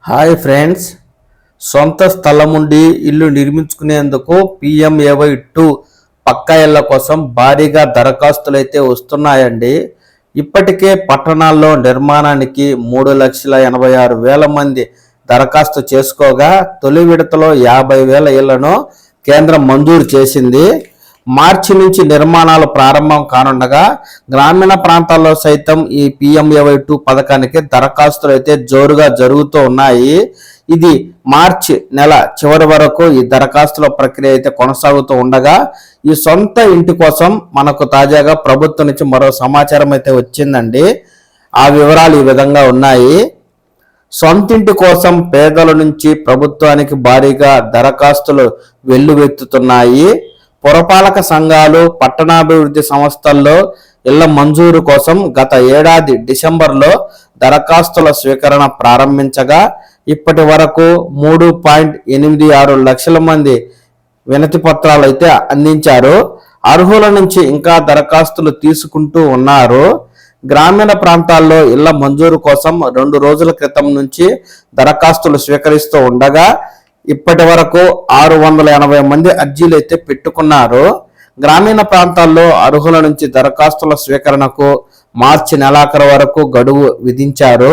Hi friends, సొంత స్థలం ఉండి ఇల్లు నిర్మించుకునేందుకు PMAY2 పక్కా ఇళ్ల కోసం భారీగా దరఖాస్తులు అయితే వస్తున్నాయండి. ఇప్పటికే పట్టణాల్లో నిర్మాణానికి 3,86,000 మంది దరఖాస్తు చేసుకోగా తొలి విడతలో 50,000 ఇళ్లను కేంద్రం మంజూరు చేసింది. మార్చి నుంచి నిర్మాణాలు ప్రారంభం కానుండగా గ్రామీణ ప్రాంతాల్లో సైతం ఈ PMAY2 పథకానికి దరఖాస్తులు అయితే జోరుగా జరుగుతూ ఉన్నాయి. ఇది మార్చి నెల చివరి వరకు ఈ దరఖాస్తుల ప్రక్రియ అయితే కొనసాగుతూ ఉండగా ఈ సొంత ఇంటి కోసం మనకు తాజాగా ప్రభుత్వం నుంచి మరో సమాచారం అయితే వచ్చిందండి. ఆ వివరాలు ఈ విధంగా ఉన్నాయి. సొంతింటి కోసం పేదల నుంచి ప్రభుత్వానికి భారీగా దరఖాస్తులు వెల్లువెత్తుతున్నాయి. పురపాలక సంఘాలు, పట్టణాభివృద్ధి సంస్థల్లో ఇళ్ల మంజూరు కోసం గత ఏడాది డిసెంబర్లో దరఖాస్తుల స్వీకరణ ప్రారంభించగా ఇప్పటి వరకు 3.86 లక్షల మంది వినతి పత్రాలు అయితే అందించారు. అర్హుల నుంచి ఇంకా దరఖాస్తులు తీసుకుంటూ ఉన్నారు. గ్రామీణ ప్రాంతాల్లో ఇళ్ల మంజూరు కోసం 2 రోజుల క్రితం నుంచి దరఖాస్తులు స్వీకరిస్తూ ఉండగా ఇప్పటి వరకు 680 మంది అర్జీలు అయితే పెట్టుకున్నారు. గ్రామీణ ప్రాంతాల్లో అర్హుల నుంచి దరఖాస్తుల స్వీకరణకు మార్చి నెలాఖరు వరకు గడువు విధించారు.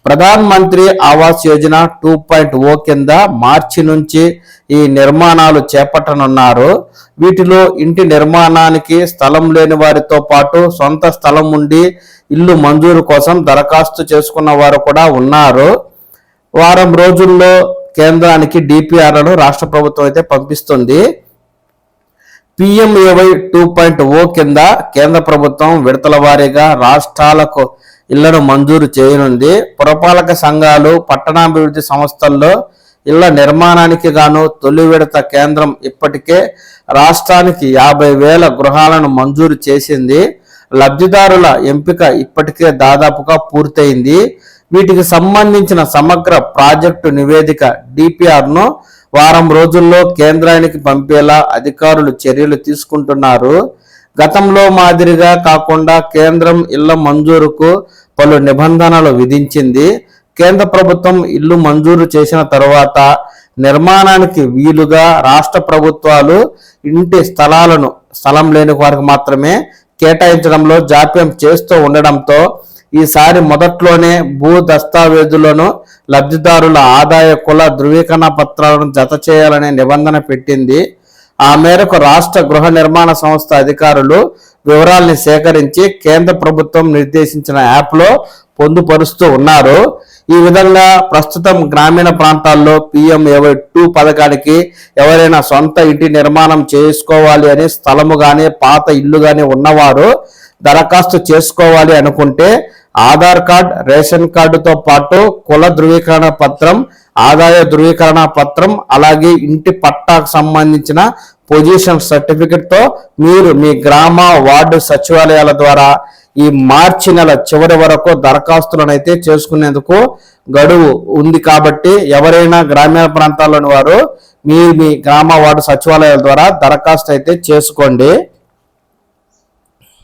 ప్రధాన్ మంత్రి ఆవాస్ యోజన 2.0 కింద మార్చి నుంచి ఈ నిర్మాణాలు చేపట్టనున్నారు. వీటిలో ఇంటి నిర్మాణానికి స్థలం లేని వారితో పాటు సొంత స్థలం ఉండి ఇల్లు మంజూరు కోసం దరఖాస్తు చేసుకున్న వారు కూడా ఉన్నారు. వారం రోజుల్లో కేంద్రానికి DPRలను రాష్ట్ర ప్రభుత్వం అయితే పంపిస్తుంది. PMAY 2.0 కింద కేంద్ర ప్రభుత్వం విడతల వారీగా రాష్ట్రాలకు ఇళ్లను మంజూరు చేయనుంది. పురపాలక సంఘాలు, పట్టణాభివృద్ధి సంస్థల్లో ఇళ్ల నిర్మాణానికి గాను తొలి విడత కేంద్రం ఇప్పటికే రాష్ట్రానికి 50,000 గృహాలను మంజూరు చేసింది. లబ్ధిదారుల ఎంపిక ఇప్పటికే దాదాపుగా పూర్తయింది. వీటికి సంబంధించిన సమగ్ర ప్రాజెక్టు నివేదిక DPRను వారం రోజుల్లో కేంద్రానికి పంపేలా అధికారులు చర్యలు తీసుకుంటున్నారు. గతంలో మాదిరిగా కాకుండా కేంద్రం ఇళ్ల మంజూరుకు పలు నిబంధనలు విధించింది. కేంద్ర ప్రభుత్వం ఇల్లు మంజూరు చేసిన తర్వాత నిర్మాణానికి వీలుగా రాష్ట్ర ప్రభుత్వాలు ఇంటి స్థలం లేని వారికి మాత్రమే కేటాయించడంలో జాప్యం చేస్తూ ఉండడంతో ఈసారి మొదట్లోనే భూ దస్తావేజులను లబ్ధిదారుల ఆదాయ కుల ధృవీకరణ పత్రాలను జత చేయాలనే నిబంధన పెట్టింది. ఆ మేరకు రాష్ట్ర గృహ నిర్మాణ సంస్థ అధికారులు వివరాల్ని సేకరించి కేంద్ర ప్రభుత్వం నిర్దేశించిన యాప్లో పొందుపరుస్తూ ఉన్నారు. ఈ విధంగా ప్రస్తుతం గ్రామీణ ప్రాంతాల్లో PMAY2 పథకానికి ఎవరైనా సొంత ఇంటి నిర్మాణం చేసుకోవాలి అని స్థలము కానీ పాత ఇల్లు కానీ ఉన్నవారు దరఖాస్తు చేసుకోవాలి అనుకుంటే ఆధార్ కార్డ్, రేషన్ కార్డుతో పాటు కుల ధృవీకరణ పత్రం, ఆదాయ ధృవీకరణ పత్రం, అలాగే ఇంటి పట్టాకు సంబంధించిన పొజిషన్ సర్టిఫికెట్తో మీరు మీ గ్రామ, వార్డు సచివాలయాల ద్వారా ఈ మార్చి నెల చివరి వరకు దరఖాస్తులను అయితే చేసుకునేందుకు గడువు ఉంది. కాబట్టి ఎవరైనా గ్రామీణ ప్రాంతాల్లోని వారు మీ గ్రామ, వార్డు సచివాలయాల ద్వారా దరఖాస్తు అయితే చేసుకోండి.